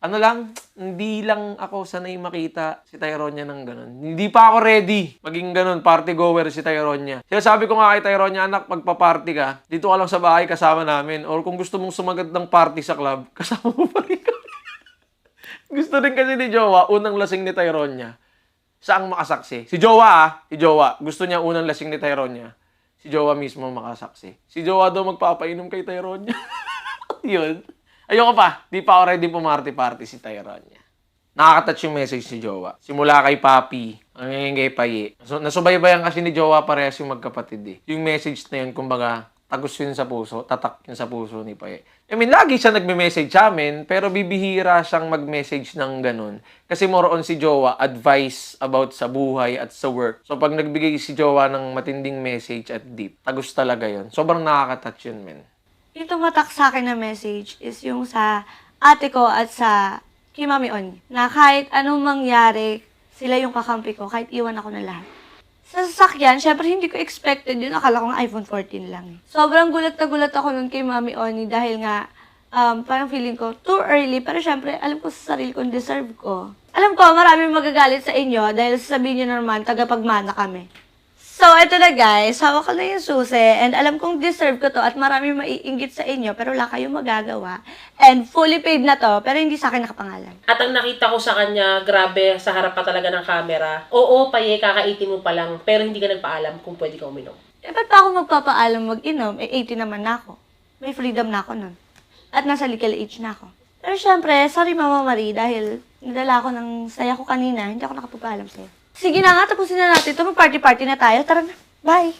Hindi lang ako sanay makita si Tyronia ng ganun. Hindi pa ako ready maging ganun, party goer si Tyronia. Kaya sabi ko nga kay Tyronia, anak, magpa-party ka, dito ka lang sa bahay kasama namin. Or kung gusto mong sumagad ng party sa club, kasama mo pa rin kami. Gusto din kasi ni Jowa, unang lasing ni Tyronia. Saang makasaksi? Si Jowa Si Jowa. Gusto niya unang lasing ni Tyronia. Si Jowa mismo makasaksi. Si Jowa daw magpapainom kay Tyronia. Yun. Ayoko pa. Di pa ako ready pumarty-party si Tyronia. Nakakatouch yung message ni Jowa. Simula kay Papi, hanggang kay Paye. So, nasubaybayan kasi ni Jowa parehas yung magkapatid eh. Yung message na yun, kumbaga, tagos yun sa puso, tatak yun sa puso ni Paye. I mean, lagi siya nagme-message sa amin, pero bibihira siyang mag-message ng ganun. Kasi more on si Jowa, advice about sa buhay at sa work. So, pag nagbigay si Jowa ng matinding message at deep, tagos talaga yun. Sobrang nakaka-touch yun, men. Yung tumatak sa akin na message is yung sa ate ko at sa kay Mami Oni. Na kahit anong mangyari, sila yung kakampi ko, kahit iwan ako na lahat. Sa sasakyan, syempre hindi ko expected yun. Akala ko ng iPhone 14 lang. Sobrang gulat na gulat ako nun kay Mami Oni dahil nga parang feeling ko too early. Pero syempre, alam ko sa sarili ko, deserve ko. Alam ko, maraming magagalit sa inyo dahil sasabihin nyo naman, tagapagmana kami. So, eto na guys, hawak ko na yung susi and alam kong deserve ko to at maraming maiinggit sa inyo pero wala kayong magagawa. And fully paid na to, pero hindi sa akin nakapangalan. At ang nakita ko sa kanya, grabe, sa harap pa talaga ng camera. Oo, Paye, kaka-18 mo pa lang, pero hindi ka nagpaalam kung pwede ka uminom. Ba't pa ako magpapaalam mag-inom? 18 naman na ako. May freedom na ako nun. At nasa legal age na ako. Pero syempre, sorry Mama Marie dahil nadala ako ng saya ko kanina, hindi ako nakapagpaalam sa'yo. Sige na nga, tapusin na natin ito. Mag-party-party na tayo. Tara na. Bye!